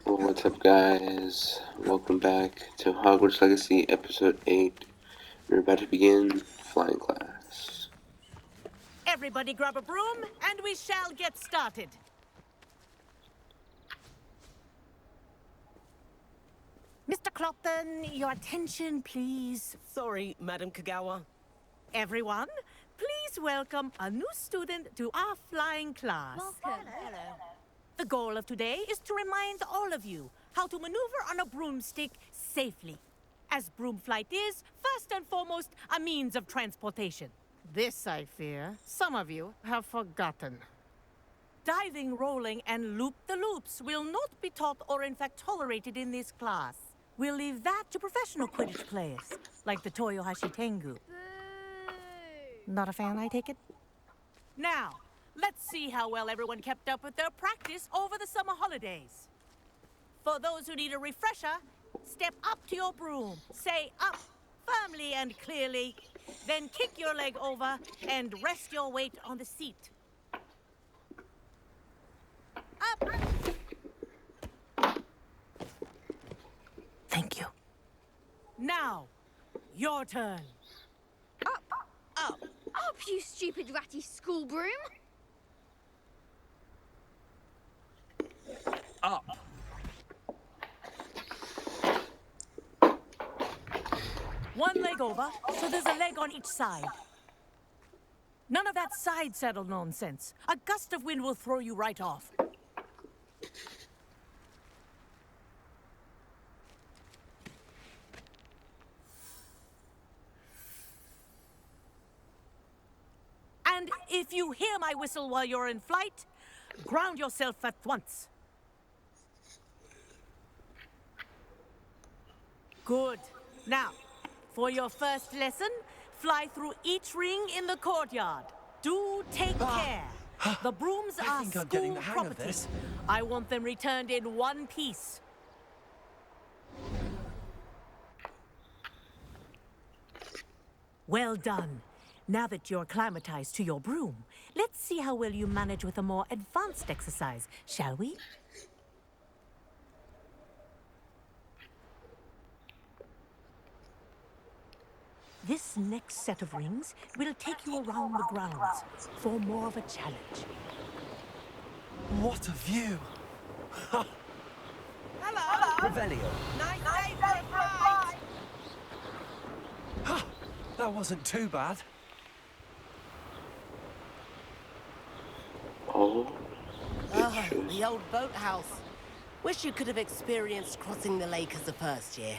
What's up, guys? Welcome back to Hogwarts Legacy, Episode 8. We're about to begin flying class. Everybody grab a broom, and we shall get started. Mr. Clopton, your attention, please. Sorry, Madam Kagawa. Everyone, please welcome a new student to our flying class. Welcome. Hello. The goal of today is to remind all of you how to maneuver on a broomstick safely, as broom flight is, first and foremost, a means of transportation. This, I fear, some of you have forgotten. Diving, rolling, and loop-the-loops will not be taught or in fact tolerated in this class. We'll leave that to professional Quidditch players, like the Toyohashi Tengu. Boo! Not a fan, I take it? Now, let's see how well everyone kept up with their practice over the summer holidays. For those who need a refresher, step up to your broom, say up firmly and clearly, then kick your leg over and rest your weight on the seat. Up! Thank you. Now, your turn. Up, you stupid ratty school broom! Up. One leg over, so there's a leg on each side. None of that side saddle nonsense. A gust of wind will throw you right off. And if you hear my whistle while you're in flight, ground yourself at once. Good. Now, for your first lesson, fly through each ring in the courtyard. Do take care. The brooms I are think I'm getting school the hang of property. this. I want them returned in one piece. Well done. Now that you're acclimatized to your broom, let's see how well you manage with a more advanced exercise, shall we? This next set of rings will take you around the grounds for more of a challenge. What a view! Hello! Revelio. Nice day for a flight! That wasn't too bad. Oh, Oh, the old boathouse. Wish you could have experienced crossing the lake as a first year.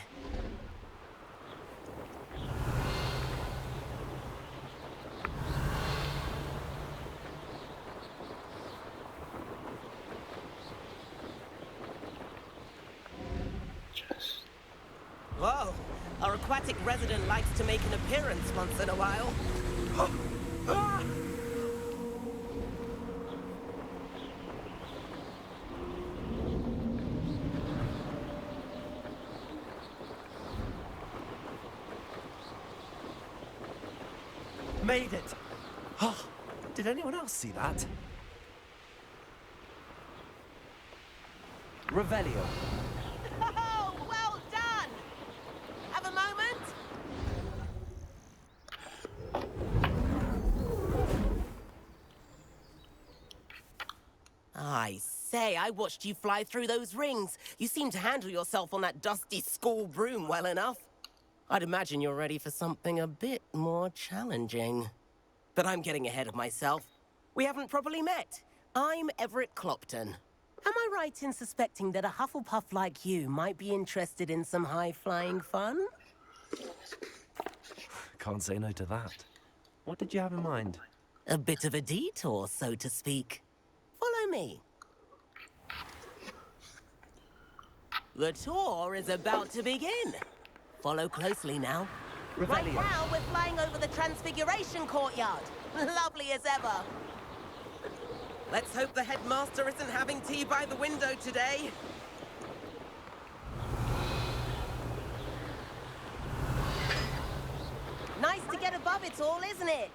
chest. Whoa, our aquatic resident likes to make an appearance once in a while. Made it! Oh, did anyone else see that? Revelio. Oh, well done! Have a moment? I say, I watched you fly through those rings. You seem to handle yourself on that dusty school broom well enough. I'd imagine you're ready for something a bit more challenging. But I'm getting ahead of myself. We haven't properly met. I'm Everett Clopton. Am I right in suspecting that a Hufflepuff like you might be interested in some high-flying fun? Can't say no to that. What did you have in mind? A bit of a detour, so to speak. Follow me. The tour is about to begin. Follow closely now. Right Revelio. now, we're flying over the Transfiguration Courtyard. Lovely as ever. Let's hope the headmaster isn't having tea by the window today. Nice to get above it all, isn't it?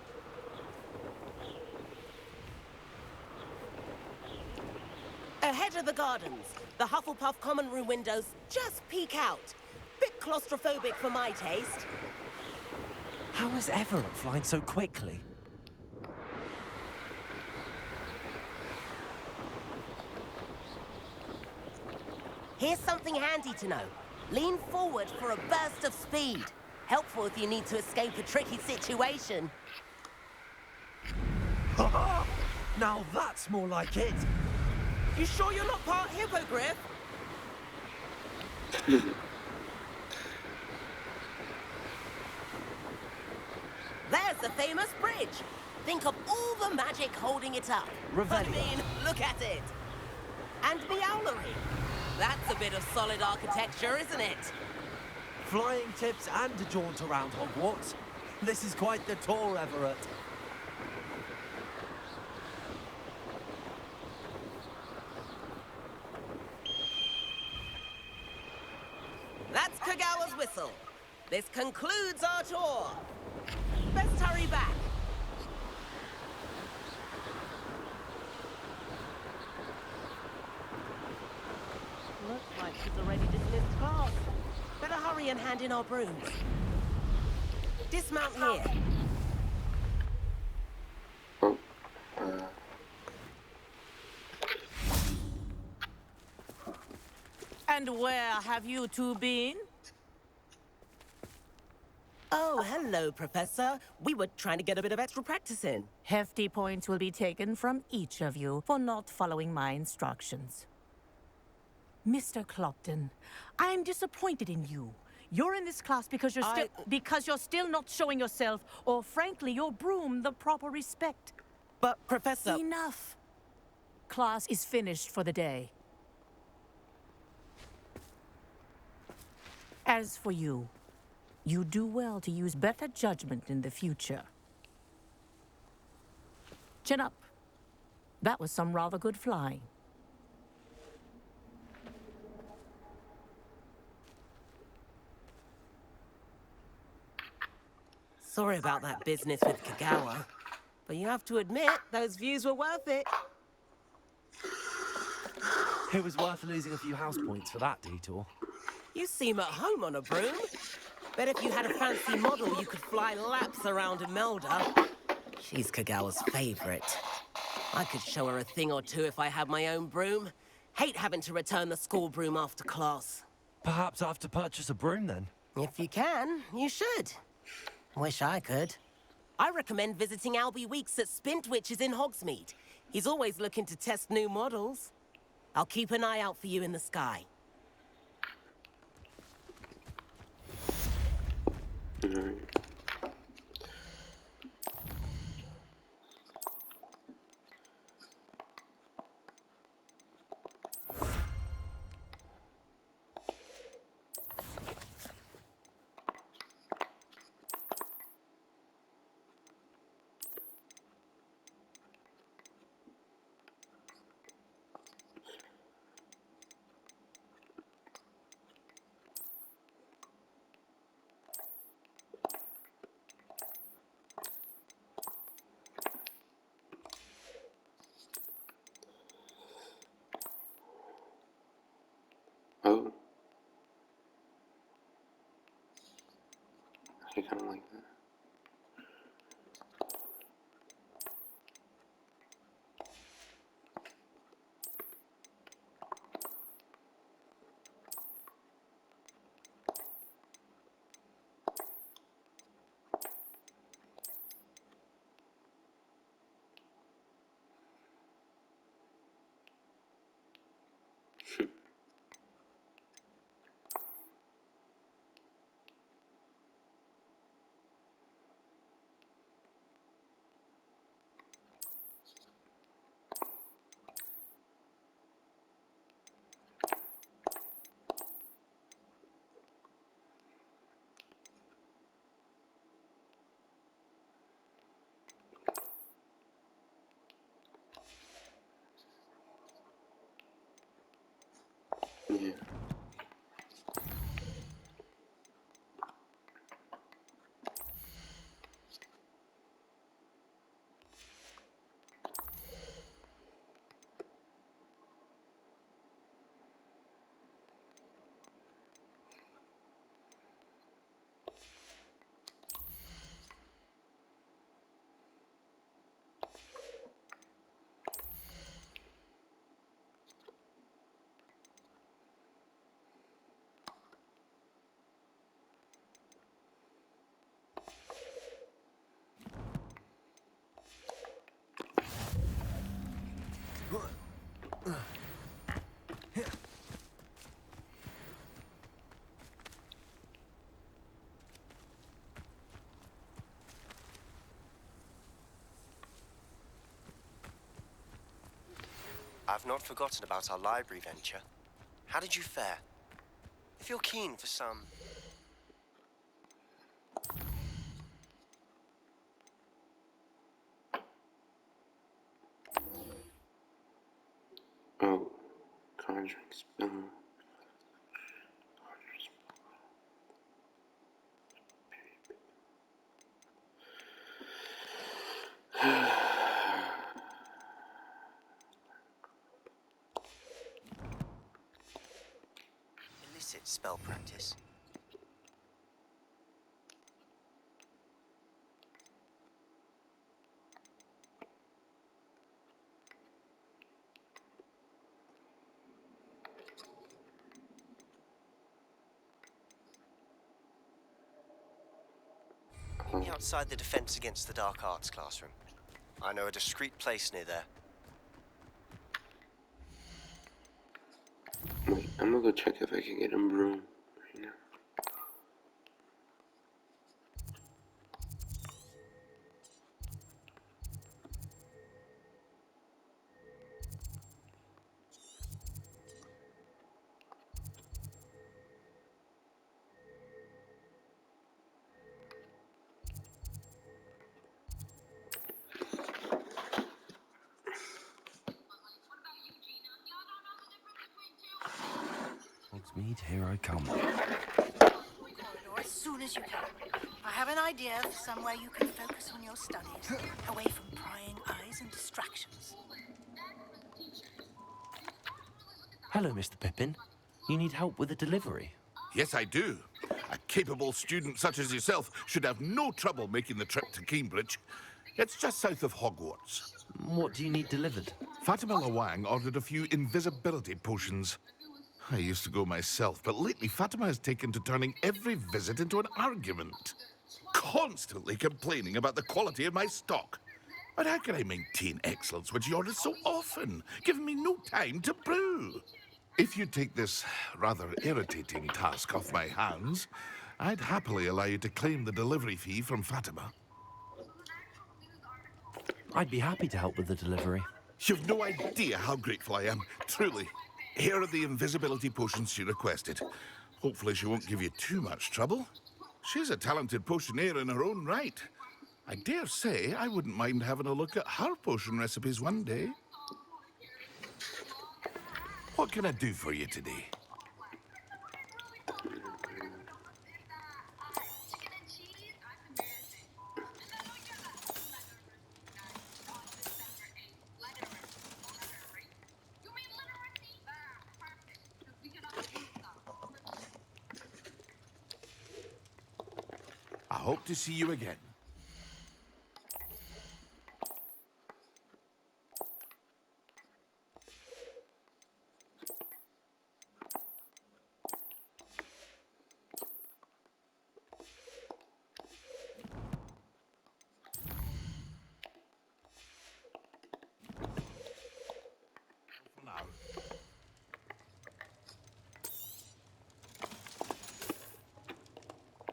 Ahead of the gardens, the Hufflepuff common room windows just peek out. Bit claustrophobic for my taste. How is Everett flying so quickly? Here's something handy to know. Lean forward for a burst of speed. Helpful if you need to escape a tricky situation. Now that's more like it. You sure you're not part hippogriff? There's the famous bridge. Think of all the magic holding it up. Revelio. I mean, look at it. And the owlery. That's a bit of solid architecture, isn't it? Flying tips and a jaunt around Hogwarts. This is quite the tour, Everett. That's Kagawa's whistle. This concludes our tour. Let's hurry back. Looks like she's already dismissed class. Better hurry and hand in our brooms. Dismount here. Oh, And where have you two been? Oh, hello, Professor. We were trying to get a bit of extra practice in. Hefty points will be taken from each of you for not following my instructions. Mr. Clopton, I'm disappointed in you. You're in this class because you're still not showing yourself, or frankly, your broom the proper respect. But, Professor... Enough. Class is finished for the day. As for you, you do well to use better judgment in the future. Chin up. That was some rather good flying. Sorry about that business with Kagawa. But you have to admit, those views were worth it. It was worth losing a few house points for that detour. You seem at home on a broom. Bet if you had a fancy model, you could fly laps around Imelda. She's Kagawa's favorite. I could show her a thing or two if I had my own broom. Hate having to return the school broom after class. Perhaps I have to purchase a broom then. If you can, you should. Wish I could. I recommend visiting Albie Weeks at Spintwitches in Hogsmeade. He's always looking to test new models. I'll keep an eye out for you in the sky. oh. I kind of like that. Yeah. I've not forgotten about our library venture. How did you fare? If you're keen for some... Oh, conjuring spell. illicit spell practice. Meet me outside the Defense Against the Dark Arts classroom. I know a discreet place near there. Wait, I'm gonna go check if I can get a broom right now. Hogsmeade, here I come. Corridor as soon as you can. I have an idea of somewhere you can focus on your studies, away from prying eyes and distractions. Hello, Mr. Pippin. You need help with a delivery? Yes, I do. A capable student such as yourself should have no trouble making the trip to Cambridge. It's just south of Hogwarts. What do you need delivered? Fatima Lawang ordered a few invisibility potions. I used to go myself, but lately Fatima has taken to turning every visit into an argument. Constantly complaining about the quality of my stock. But how can I maintain excellence when she orders so often, giving me no time to brew? If you take this rather irritating task off my hands, I'd happily allow you to claim the delivery fee from Fatima. I'd be happy to help with the delivery. You've no idea how grateful I am, truly. Here are the invisibility potions she requested. Hopefully she won't give you too much trouble. She's a talented potioneer in her own right. I dare say I wouldn't mind having a look at her potion recipes one day. What can I do for you today? I hope to see you again. For now.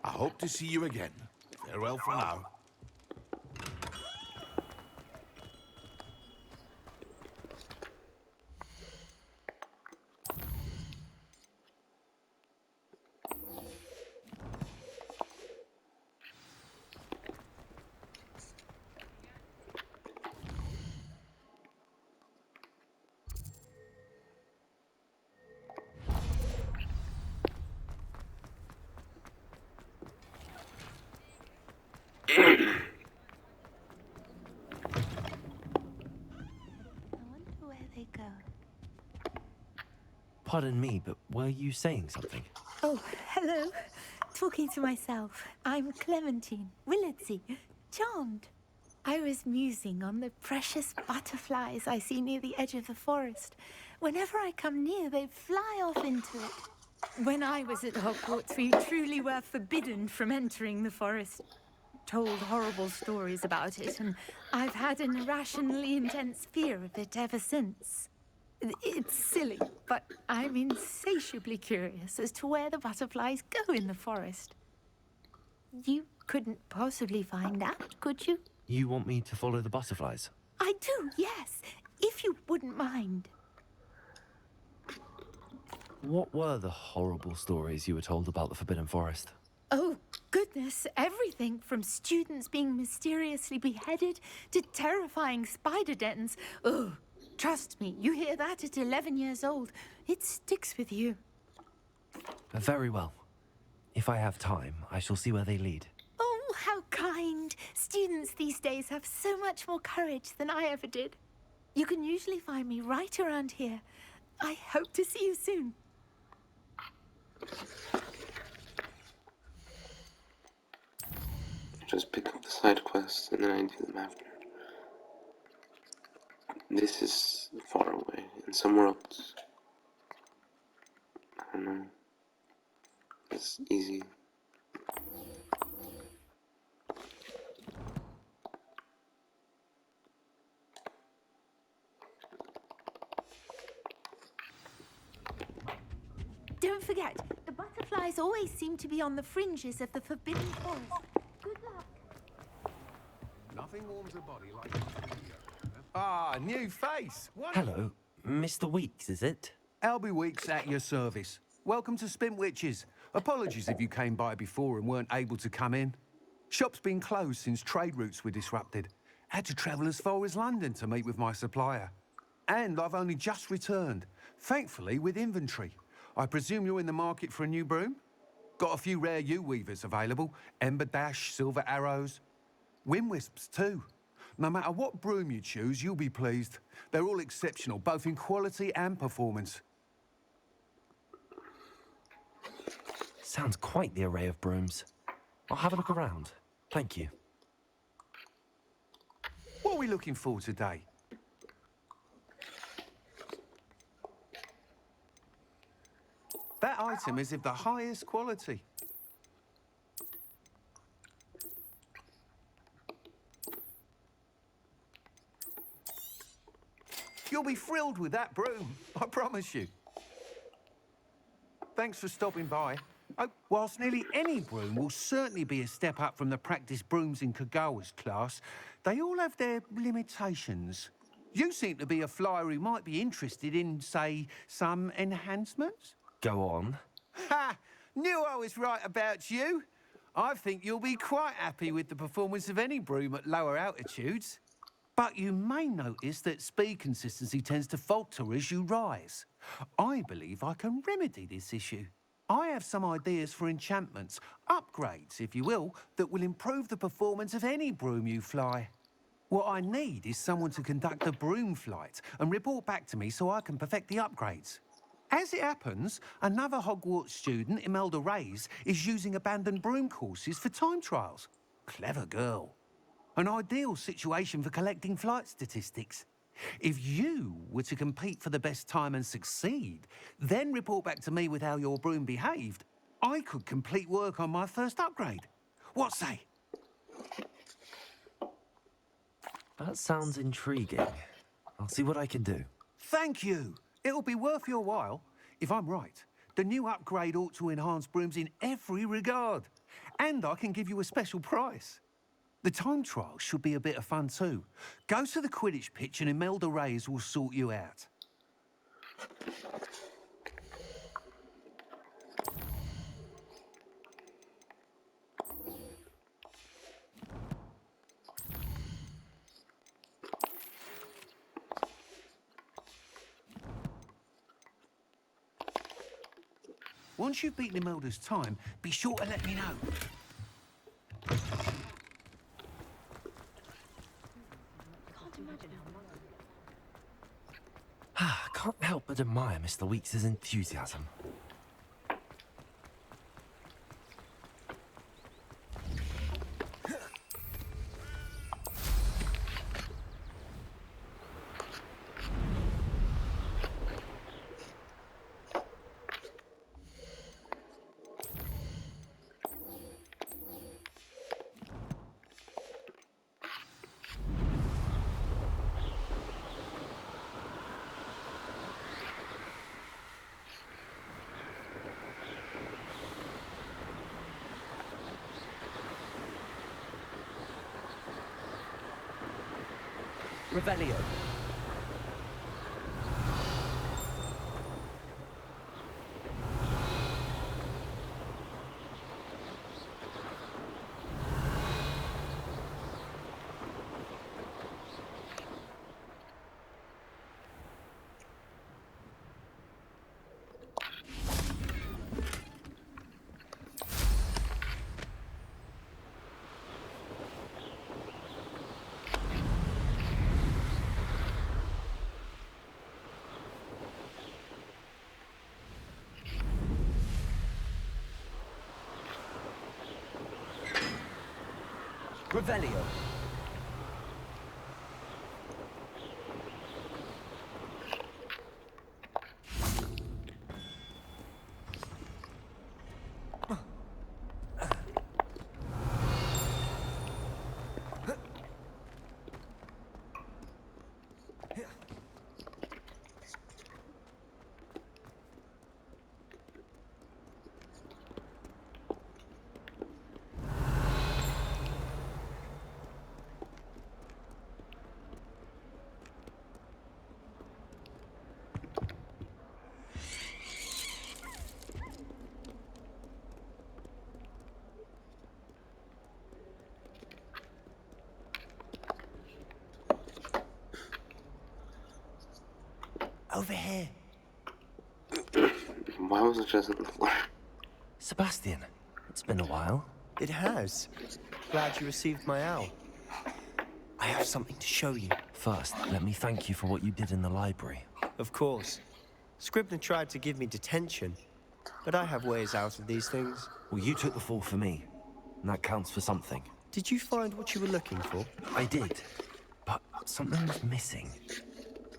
I hope to see you again. Farewell for now. I wonder where they go. Pardon me, but were you saying something? Oh, hello. Talking to myself. I'm Clementine Willardsey, charmed. I was musing on the precious butterflies I see near the edge of the forest. Whenever I come near, they fly off into it. When I was at Hogwarts, we truly were forbidden from entering the forest. Told horrible stories about it, and I've had an irrationally intense fear of it ever since. It's silly, but I'm insatiably curious as to where the butterflies go in the forest. You couldn't possibly find out, could you? You want me to follow the butterflies? I do, yes, if you wouldn't mind. What were the horrible stories you were told about the Forbidden Forest? Oh, goodness, everything from students being mysteriously beheaded to terrifying spider dens. Oh, trust me, you hear that at 11 years old. It sticks with you. Very well. If I have time, I shall see where they lead. Oh, how kind. Students these days have so much more courage than I ever did. You can usually find me right around here. I hope to see you soon. Just pick up the side quests and then I do them after. This is far away, and somewhere else, I don't know, it's easy. Don't forget, the butterflies always seem to be on the fringes of the Forbidden Forest. Good luck. Nothing warms a body like a studio. Ah, new face. Hello, Mr. Weeks, is it? Albie Weeks at your service. Welcome to Spintwitches. Apologies if you came by before and weren't able to come in. Shop's been closed since trade routes were disrupted. Had to travel as far as London to meet with my supplier. And I've only just returned, thankfully with inventory. I presume you're in the market for a new broom? Got a few rare yew-weavers available. Ember Dash, Silver Arrows. Wind Wisps too. No matter what broom you choose, you'll be pleased. They're all exceptional, both in quality and performance. Sounds quite the array of brooms. I'll have a look around. Thank you. What are we looking for today? That item is of the highest quality. You'll be thrilled with that broom, I promise you. Thanks for stopping by. Oh, whilst nearly any broom will certainly be a step up from the practice brooms in Kagawa's class, they all have their limitations. You seem to be a flyer who might be interested in, say, some enhancements? Go on. Ha! Knew I was right about you. I think you'll be quite happy with the performance of any broom at lower altitudes. But you may notice that speed consistency tends to falter as you rise. I believe I can remedy this issue. I have some ideas for enchantments, upgrades, if you will, that will improve the performance of any broom you fly. What I need is someone to conduct a broom flight and report back to me so I can perfect the upgrades. As it happens, another Hogwarts student, Imelda Reyes, is using abandoned broom courses for time trials. Clever girl. An ideal situation for collecting flight statistics. If you were to compete for the best time and succeed, then report back to me with how your broom behaved, I could complete work on my first upgrade. What say? That sounds intriguing. I'll see what I can do. Thank you. It'll be worth your while. If I'm right, the new upgrade ought to enhance brooms in every regard. And I can give you a special price. The time trial should be a bit of fun too. Go to the Quidditch pitch and Imelda Reyes will sort you out. Once you've beaten Imelda's time, be sure to let me know. Can't help but admire Mr. Weeks' enthusiasm. Revelio. Revelio. Over here. Why was it just on the floor? Sebastian, it's been a while. It has. Glad you received my owl. I have something to show you. First, let me thank you for what you did in the library. Of course. Scribner tried to give me detention, but I have ways out of these things. Well, you took the fall for me, and that counts for something. Did you find what you were looking for? I did, but something was missing.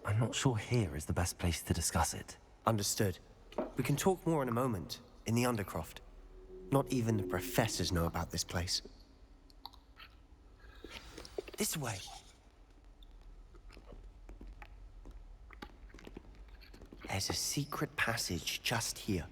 I'm not sure here is the best place to discuss it. Understood. We can talk more in a moment, in the Undercroft. Not even the professors know about this place. This way. There's a secret passage just here.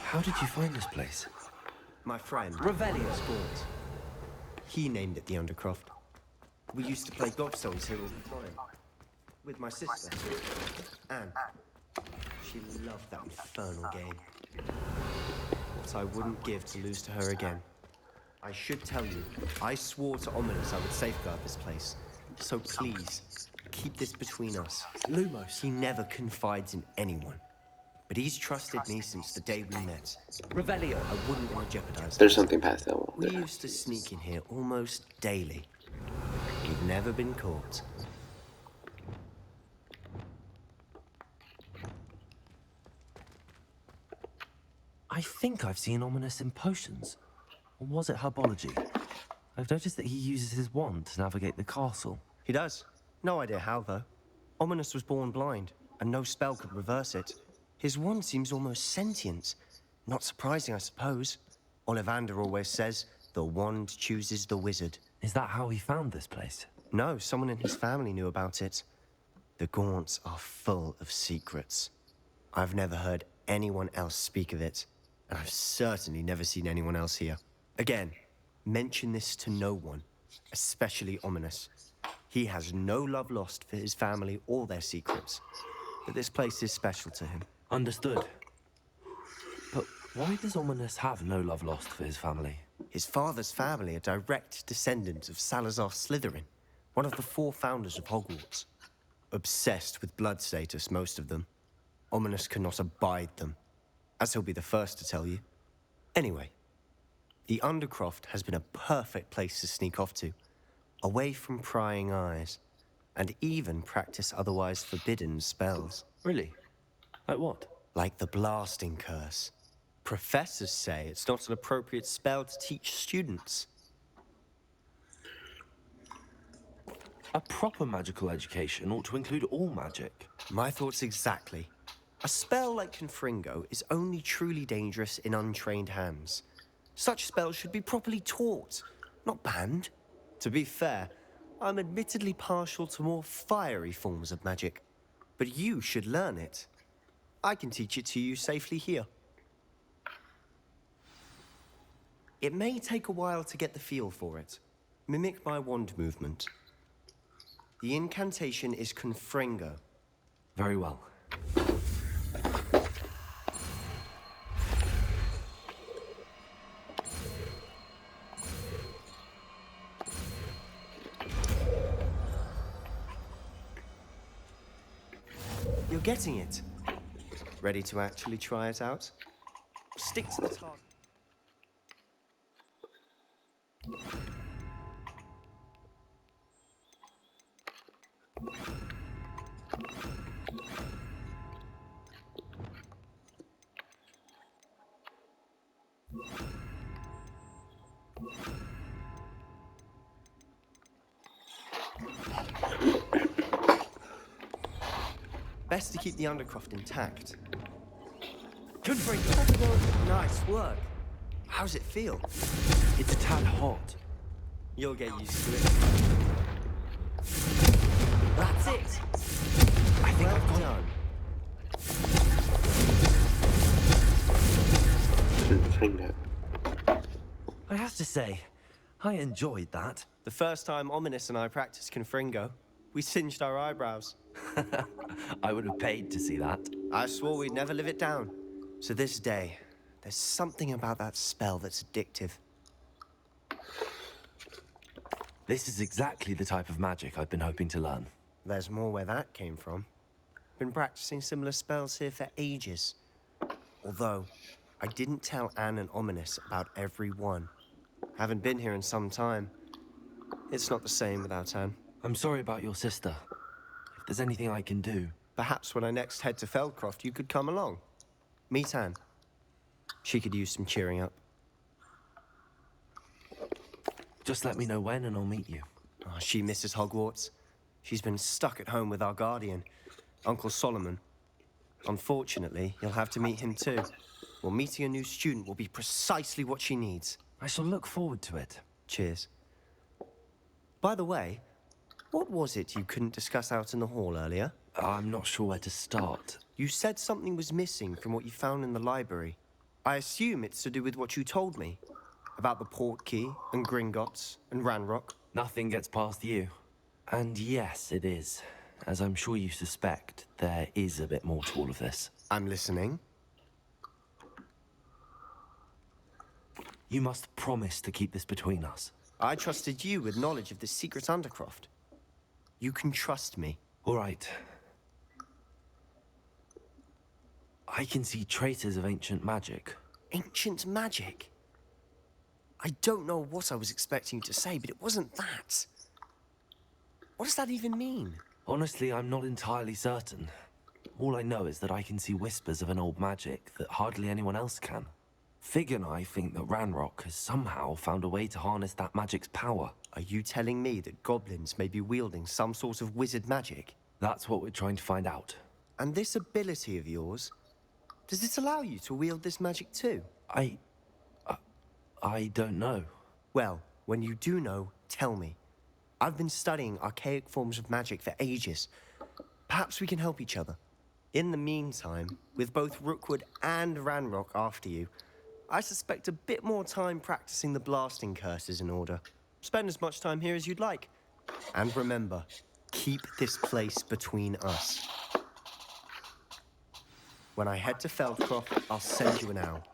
How did you find this place? My friend, Revelio Sport. He named it the Undercroft. We used to play gobstones here all the time. With my sister, Anne. She loved that infernal game. What I wouldn't give to lose to her again. I should tell you, I swore to Ominous I would safeguard this place. So please, keep this between us. Lumos, he never confides in anyone. But he's trusted me since the day we met. Revelio. I wouldn't want to jeopardize There's this. something past that wall. We used to sneak in here almost daily. We've never been caught. I think I've seen Ominous in potions. Or was it herbology? I've noticed that he uses his wand to navigate the castle. He does. No idea how, though. Ominous was born blind, and no spell could reverse it. His wand seems almost sentient. Not surprising, I suppose. Ollivander always says, the wand chooses the wizard. Is that how he found this place? No, someone in his family knew about it. The Gaunts are full of secrets. I've never heard anyone else speak of it, and I've certainly never seen anyone else here. Again, mention this to no one, especially Ominous. He has no love lost for his family or their secrets, but this place is special to him. Understood. But why does Ominous have no love lost for his family? His father's family are direct descendants of Salazar Slytherin, one of the 4 founders of Hogwarts. Obsessed with blood status, most of them. Ominous cannot abide them, as he'll be the first to tell you. Anyway, the Undercroft has been a perfect place to sneak off to, away from prying eyes, and even practice otherwise forbidden spells. Really? Like what? Like the blasting curse. Professors say it's not an appropriate spell to teach students. A proper magical education ought to include all magic. My thoughts exactly. A spell like Confringo is only truly dangerous in untrained hands. Such spells should be properly taught, not banned. To be fair, I'm admittedly partial to more fiery forms of magic, but you should learn it. I can teach it to you safely here. It may take a while to get the feel for it. Mimic my wand movement. The incantation is Confringo. Very well. You're getting it. Ready to actually try it out? Stick to the target. Best to keep the Undercroft intact. Confringo! Nice work. How's it feel? It's a tad hot. You'll get used to it. That's it. I think I've got done. I have to say, I enjoyed that. The first time Ominous and I practiced Confringo, we singed our eyebrows. I would have paid to see that. I swore we'd never live it down. To this day, there's something about that spell that's addictive. This is exactly the type of magic I've been hoping to learn. There's more where that came from. Been practicing similar spells here for ages. Although, I didn't tell Anne and Ominous about every one. Haven't been here in some time. It's not the same without Anne. I'm sorry about your sister. If there's anything I can do... Perhaps when I next head to Feldcroft, you could come along. Meet Anne. She could use some cheering up. Just let me know when and I'll meet you. Oh, she misses Hogwarts. She's been stuck at home with our guardian, Uncle Solomon. Unfortunately, you'll have to meet him too. Well, meeting a new student will be precisely what she needs. I shall look forward to it. Cheers. By the way, what was it you couldn't discuss out in the hall earlier? I'm not sure where to start. You said something was missing from what you found in the library. I assume it's to do with what you told me. About the Portkey, and Gringotts, and Ranrock. Nothing gets past you. And yes, it is. As I'm sure you suspect, there is a bit more to all of this. I'm listening. You must promise to keep this between us. I trusted you with knowledge of the secret Undercroft. You can trust me. All right. I can see traces of ancient magic. Ancient magic? I don't know what I was expecting you to say, but it wasn't that. What does that even mean? Honestly, I'm not entirely certain. All I know is that I can see whispers of an old magic that hardly anyone else can. Fig and I think that Ranrock has somehow found a way to harness that magic's power. Are you telling me that goblins may be wielding some sort of wizard magic? That's what we're trying to find out. And this ability of yours, does it allow you to wield this magic too? I don't know. Well, when you do know, tell me. I've been studying archaic forms of magic for ages. Perhaps we can help each other. In the meantime, with both Rookwood and Ranrock after you, I suspect a bit more time practicing the blasting curse is in order. Spend as much time here as you'd like. And remember, keep this place between us. When I head to Feldcroft, I'll send you an owl.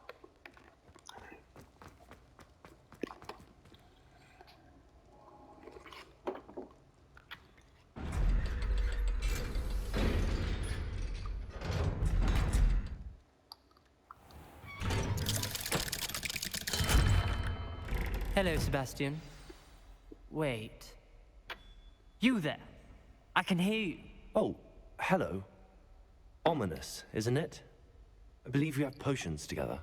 Hello, Sebastian. Wait. You there? I can hear you. Oh, hello. Ominous, isn't it? I believe we have potions together.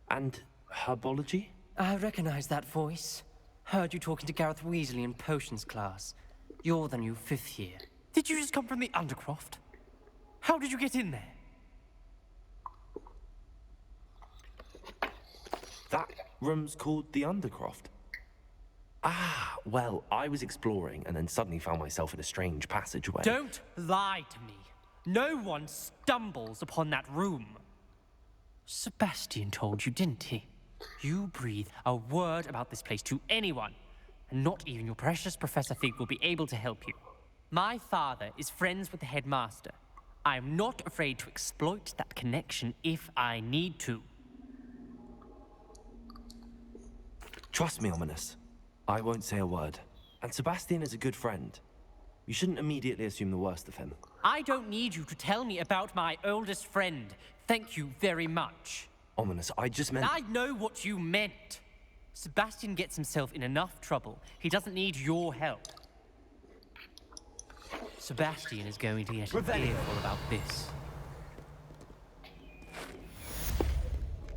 And herbology? I recognize that voice. Heard you talking to Gareth Weasley in potions class. You're the new 5th year. Did you just come from the Undercroft? How did you get in there? That room's called the Undercroft. Ah, well, I was exploring and then suddenly found myself in a strange passageway. Don't lie to me. No one stumbles upon that room. Sebastian told you, didn't he? You breathe a word about this place to anyone, and not even your precious Professor Fig will be able to help you. My father is friends with the headmaster. I am not afraid to exploit that connection if I need to. Trust me, Ominous. I won't say a word. And Sebastian is a good friend. You shouldn't immediately assume the worst of him. I don't need you to tell me about my oldest friend. Thank you very much. Ominous, I just meant... I know what you meant. Sebastian gets himself in enough trouble. He doesn't need your help. Sebastian is going to get an earful about this.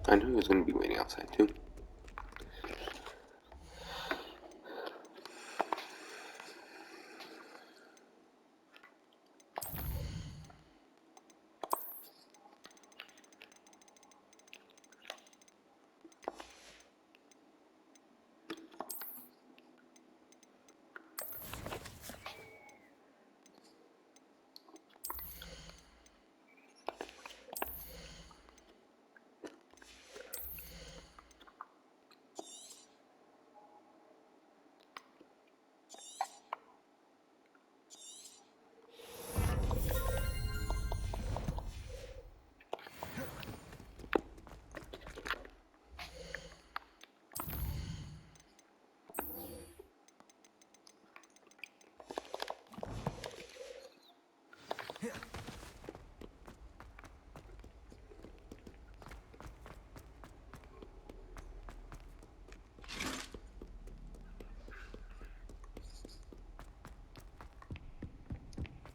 I knew he was going to be waiting outside, too.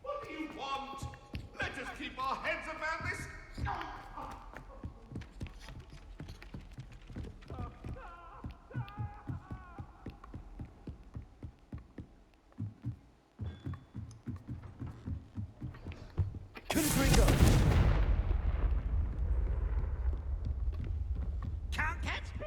What do you want? Let us keep our heads about this. Confringo! Can't catch me!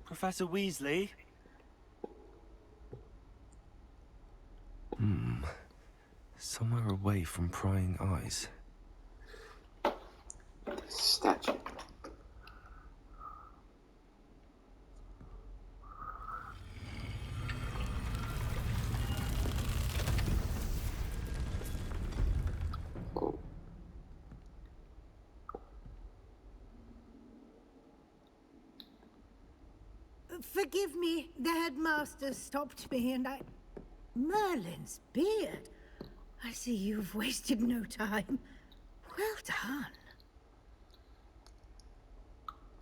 Professor Weasley? Somewhere away from prying eyes. Statue. Oh. Forgive me, the headmaster stopped me and I... Merlin's beard. I see you've wasted no time. Well done.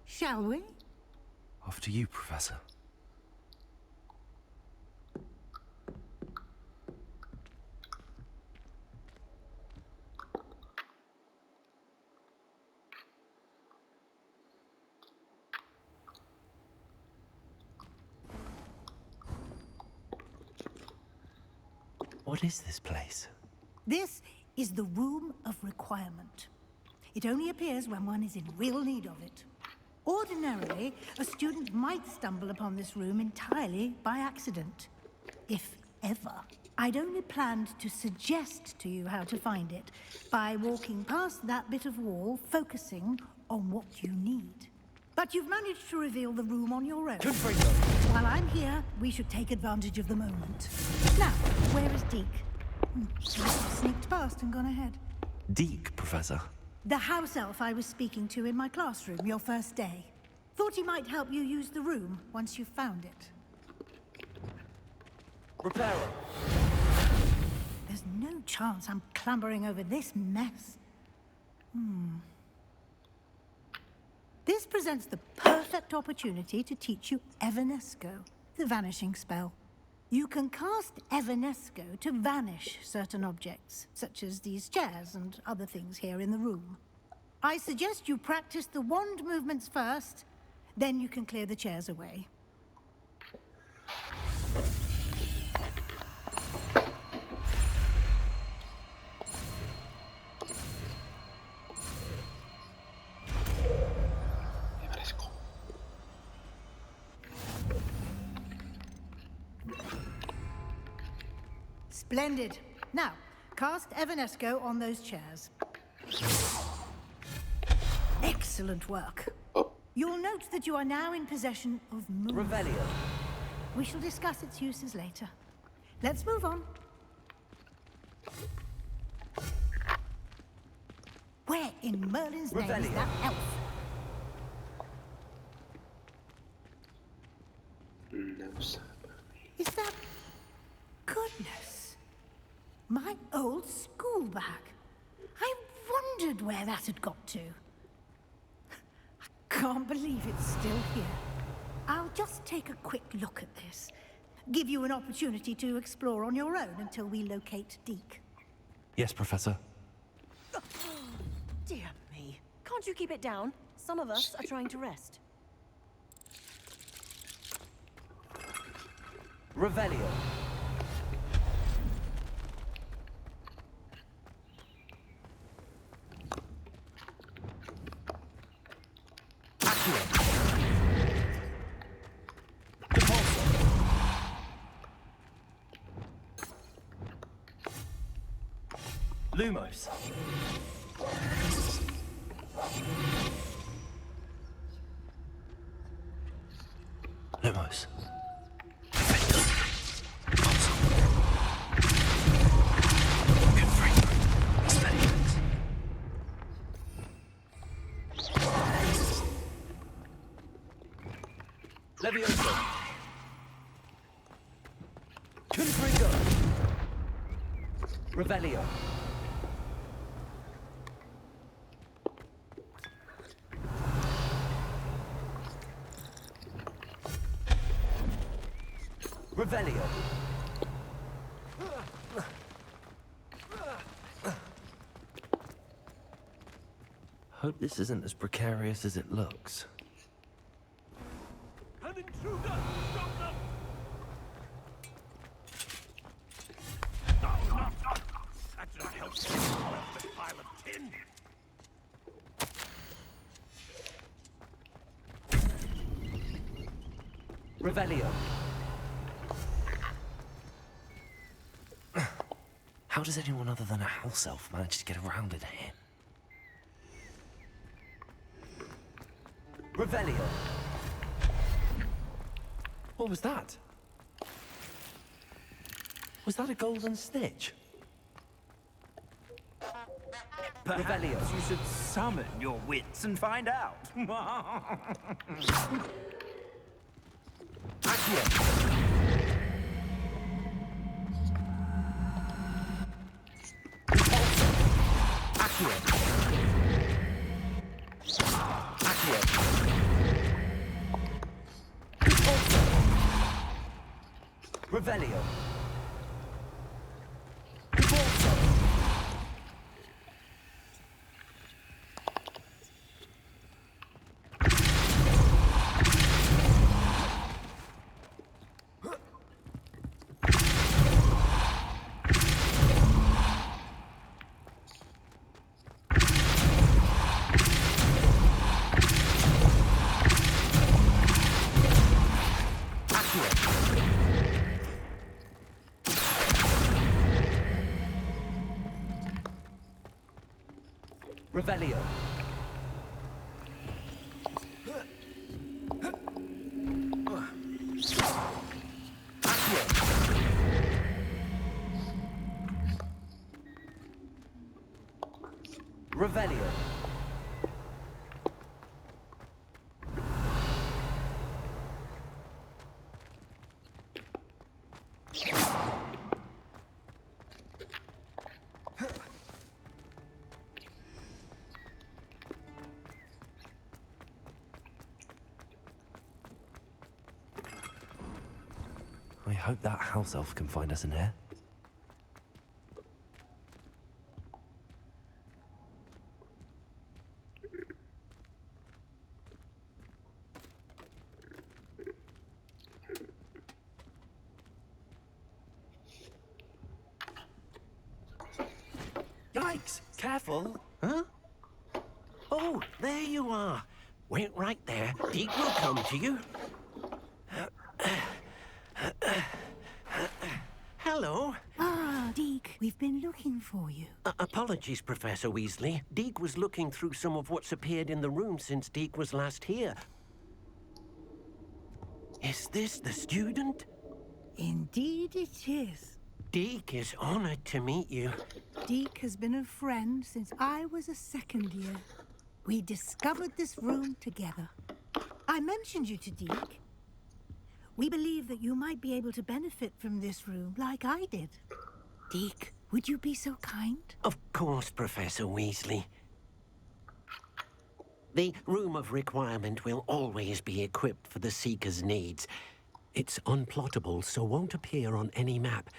Shall we? After you, Professor. What is this place? This is the Room of Requirement. It only appears when one is in real need of it. Ordinarily, a student might stumble upon this room entirely by accident. If ever. I'd only planned to suggest to you how to find it by walking past that bit of wall, focusing on what you need. But you've managed to reveal the room on your own. Confringo! While I'm here, we should take advantage of the moment. Now, where is Deke? Sneaked past and gone ahead. Deke, Professor. The house elf I was speaking to in my classroom your first day. Thought he might help you use the room once you found it. Reparo! There's no chance I'm clambering over this mess. This presents the perfect opportunity to teach you Evanesco, the vanishing spell. You can cast Evanesco to vanish certain objects, such as these chairs and other things here in the room. I suggest you practice the wand movements first, then you can clear the chairs away. Splendid. Now, cast Evanesco on those chairs. Excellent work. You'll note that you are now in possession of Moon. Revelio. We shall discuss its uses later. Let's move on. Where in Merlin's name is that elf? No, sir. Is that goodness. My old school bag. I wondered where that had got to. I can't believe it's still here. I'll just take a quick look at this. Give you an opportunity to explore on your own until we locate Deke. Yes, Professor. Dear me. Can't you keep it down? Some of us are trying to rest. Revelio. Lumos. Lumos. Levioso. Confringo. Revelio. Revelio. Hope this isn't as precarious as it looks. An intruder! Stop them! No. That just helps me pull out this pile of tin. Revelio. How does anyone other than a house elf manage to get around in here? Revelio. What was that? Was that a golden snitch? Perhaps you should summon your wits and find out. Revelio. Revelio. Revelio. I hope that house elf can find us in here. Yikes! Careful. Huh? Oh, there you are. Wait right there. Deke will come to you. Hello. Ah, Deke, we've been looking for you. Apologies, Professor Weasley. Deke was looking through some of what's appeared in the room since Deke was last here. Is this the student? Indeed it is. Deke is honored to meet you. Deke has been a friend since I was a second year. We discovered this room together. I mentioned you to Deke. We believe that you might be able to benefit from this room like I did. Deke, would you be so kind? Of course, Professor Weasley. The Room of Requirement will always be equipped for the Seeker's needs. It's unplottable, so won't appear on any map.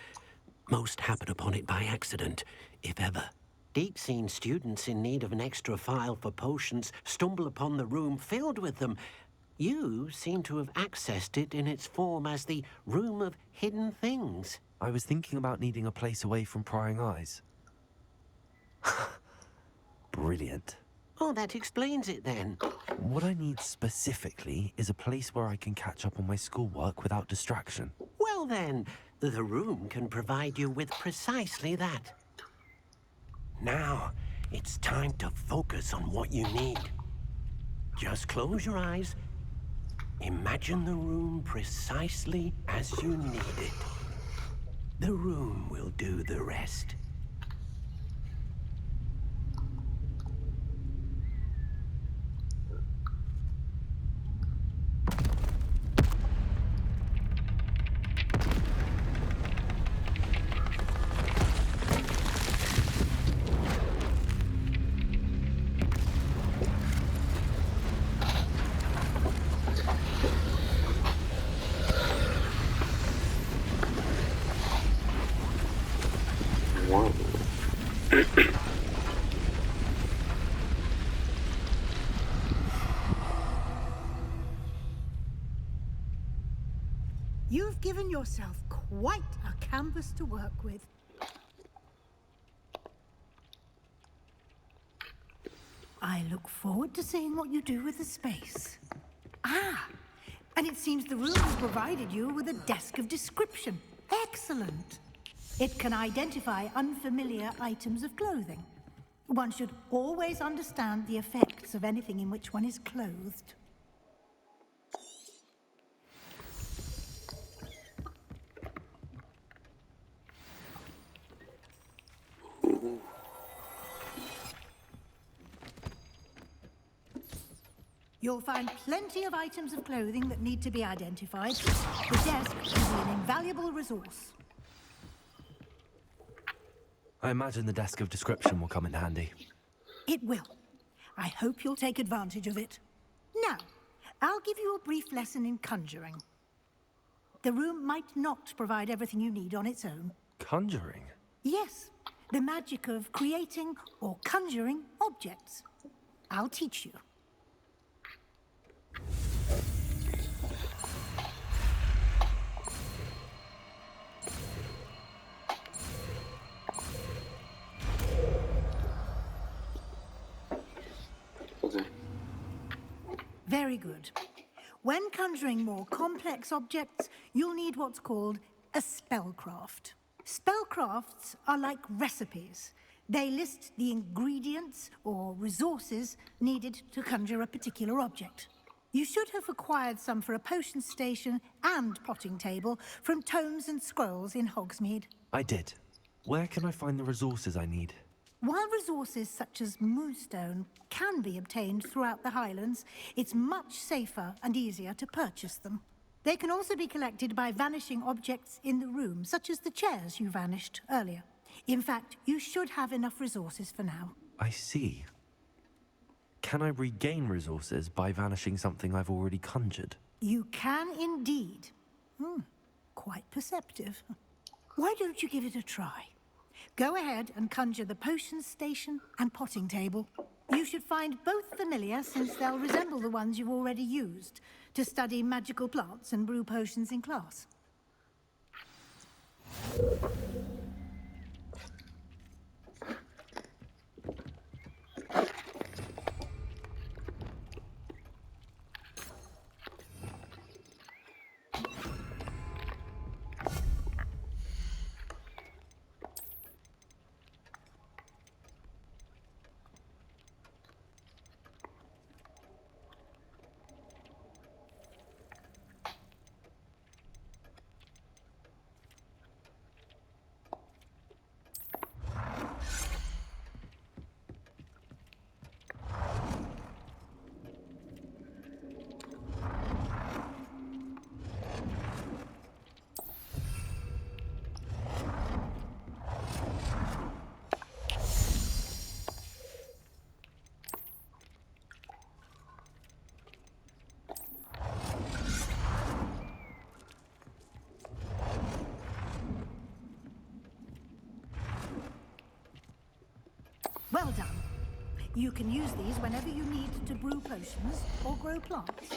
Most happen upon it by accident, if ever. Deke's seen students in need of an extra file for potions stumble upon the room filled with them. You seem to have accessed it in its form as the Room of Hidden Things. I was thinking about needing a place away from prying eyes. Brilliant. Oh, that explains it then. What I need specifically is a place where I can catch up on my schoolwork without distraction. Well then, the room can provide you with precisely that. Now, it's time to focus on what you need. Just close your eyes. Imagine the room precisely as you need it. The room will do the rest. Whoa. You've given yourself quite a canvas to work with. I look forward to seeing what you do with the space. Ah, and it seems the room has provided you with a desk of description. Excellent. It can identify unfamiliar items of clothing. One should always understand the effects of anything in which one is clothed. You'll find plenty of items of clothing that need to be identified. The desk will be an invaluable resource. I imagine the desk of description will come in handy. It will. I hope you'll take advantage of it. Now, I'll give you a brief lesson in conjuring. The room might not provide everything you need on its own. Conjuring? Yes, the magic of creating or conjuring objects. I'll teach you. Okay. Very good. When conjuring more complex objects, you'll need what's called a spellcraft. Spellcrafts are like recipes. They list the ingredients or resources needed to conjure a particular object. You should have acquired some for a potion station and potting table from tomes and scrolls in Hogsmeade. I did. Where can I find the resources I need? While resources such as moonstone can be obtained throughout the Highlands, it's much safer and easier to purchase them. They can also be collected by vanishing objects in the room, such as the chairs you vanished earlier. In fact, you should have enough resources for now. I see. Can I regain resources by vanishing something I've already conjured? You can indeed. Quite perceptive. Why don't you give it a try? Go ahead and conjure the potion station and potting table. You should find both familiar, since they'll resemble the ones you've already used to study magical plants and brew potions in class. Well done. You can use these whenever you need to brew potions or grow plants.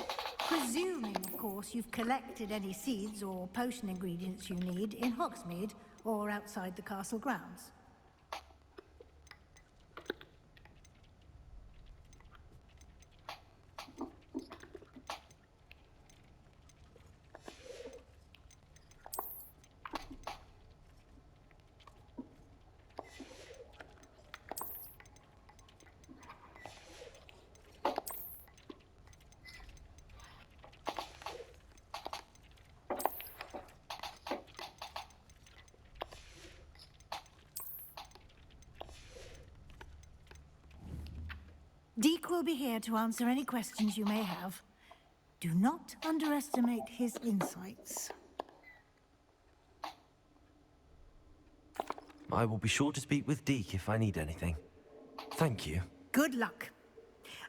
Presuming, of course, you've collected any seeds or potion ingredients you need in Hogsmeade or outside the castle grounds. Deke will be here to answer any questions you may have. Do not underestimate his insights. I will be sure to speak with Deke if I need anything. Thank you. Good luck.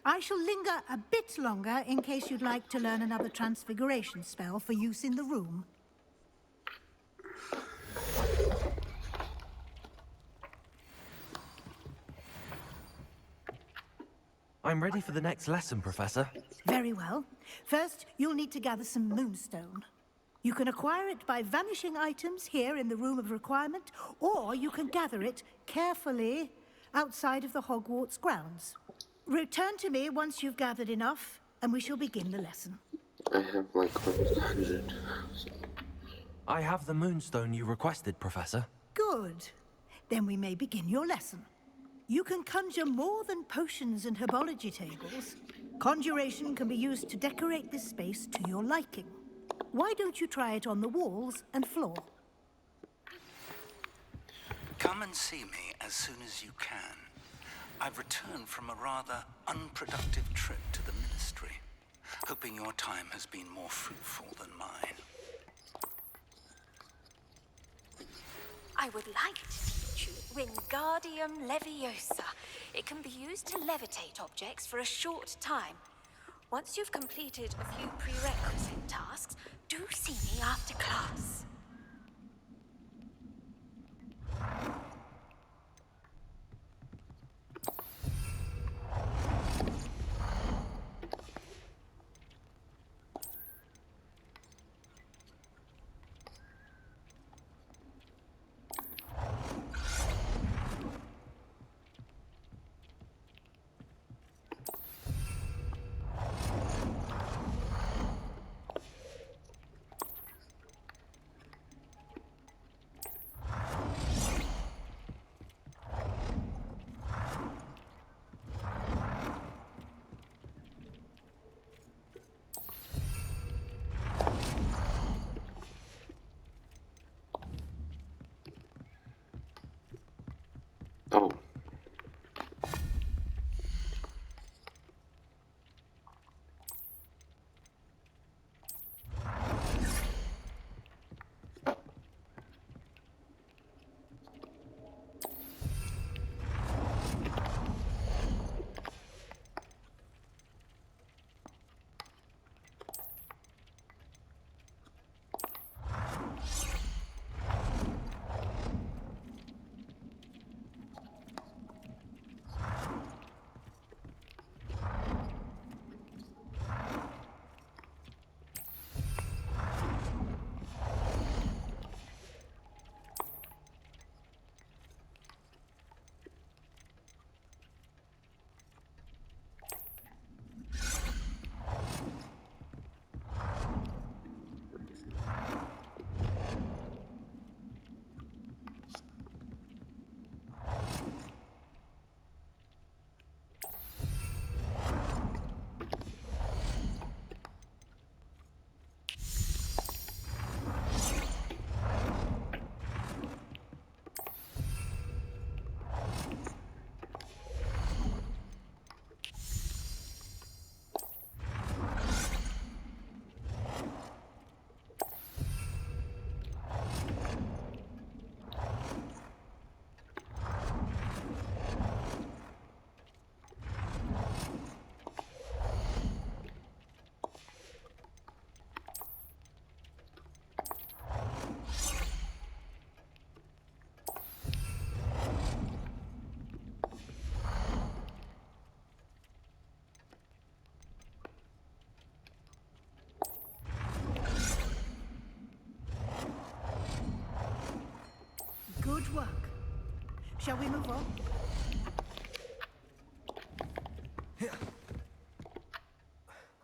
I shall linger a bit longer in case you'd like to learn another transfiguration spell for use in the room. I'm ready for the next lesson, Professor. Very well. First, you'll need to gather some moonstone. You can acquire it by vanishing items here in the Room of Requirement, or you can gather it carefully outside of the Hogwarts grounds. Return to me once you've gathered enough, and we shall begin the lesson. I have like almost 100. I have the moonstone you requested, Professor. Good. Then we may begin your lesson. You can conjure more than potions and herbology tables. Conjuration can be used to decorate this space to your liking. Why don't you try it on the walls and floor? Come and see me as soon as you can. I've returned from a rather unproductive trip to the Ministry, hoping your time has been more fruitful than mine. I would like to teach you Wingardium Leviosa. It can be used to levitate objects for a short time. Once you've completed a few prerequisite tasks, do see me after class. Shall we move on?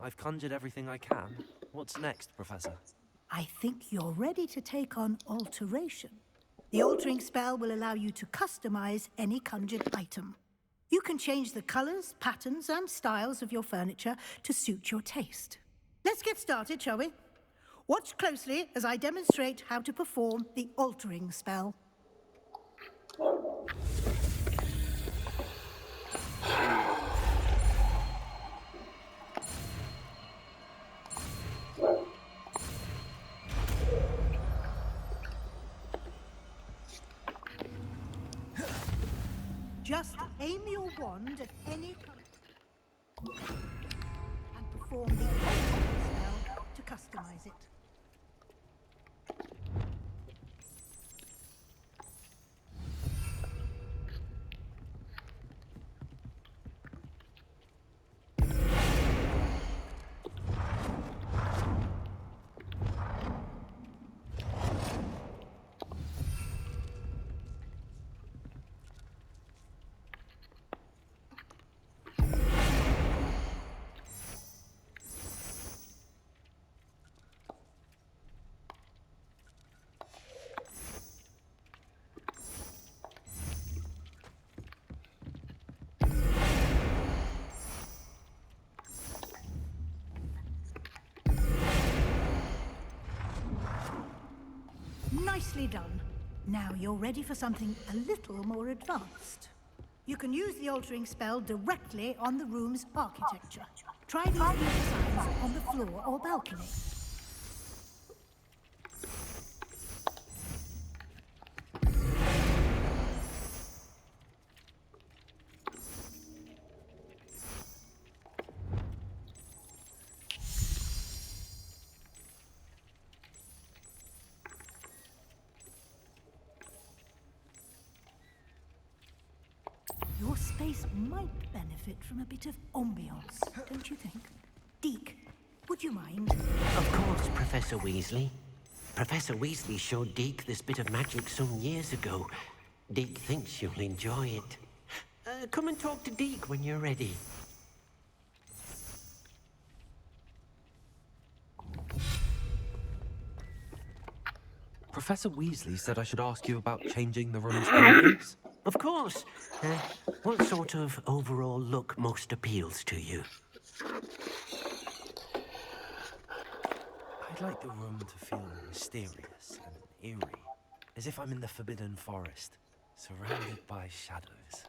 I've conjured everything I can. What's next, Professor? I think you're ready to take on alteration. The altering spell will allow you to customize any conjured item. You can change the colors, patterns, and styles of your furniture to suit your taste. Let's get started, shall we? Watch closely as I demonstrate how to perform the altering spell. Just aim your wand at any color and perform the altering spell to customize it. Nicely done. Now you're ready for something a little more advanced. You can use the altering spell directly on the room's architecture. Try these new designs on the floor or balcony. Your space might benefit from a bit of ambiance, don't you think? Deke, would you mind? Of course, Professor Weasley. Professor Weasley showed Deke this bit of magic some years ago. Deke thinks you'll enjoy it. Come and talk to Deke when you're ready. Professor Weasley said I should ask you about changing the room's ambience. Of course. What sort of overall look most appeals to you? I'd like the room to feel mysterious and eerie, as if I'm in the Forbidden Forest, surrounded by shadows.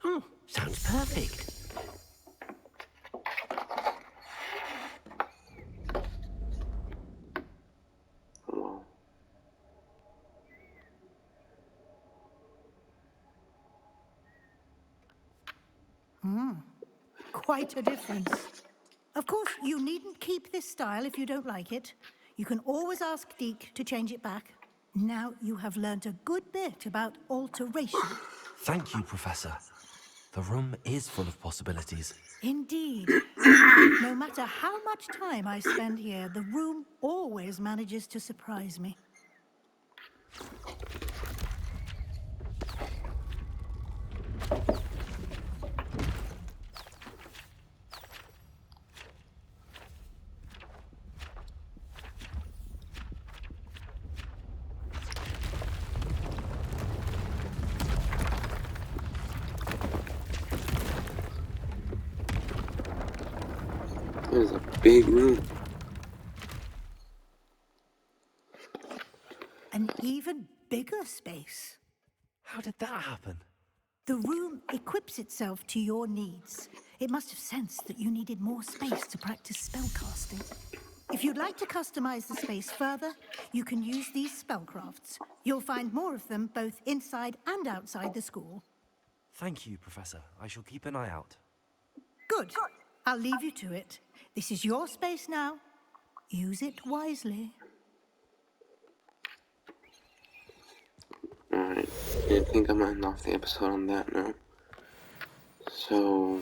Oh, sounds perfect. Quite a difference. Of course, you needn't keep this style if you don't like it. You can always ask Deke to change it back. Now you have learnt a good bit about alteration. Thank you, Professor. The room is full of possibilities. Indeed. No matter how much time I spend here, the room always manages to surprise me. It was a big room. An even bigger space. How did that happen? The room equips itself to your needs. It must have sensed that you needed more space to practice spellcasting. If you'd like to customize the space further, you can use these spellcrafts. You'll find more of them both inside and outside the school. Thank you, Professor. I shall keep an eye out. Good. I'll leave you to it. This is your space now. Use it wisely. Alright, I think I might end off the episode on that note. So,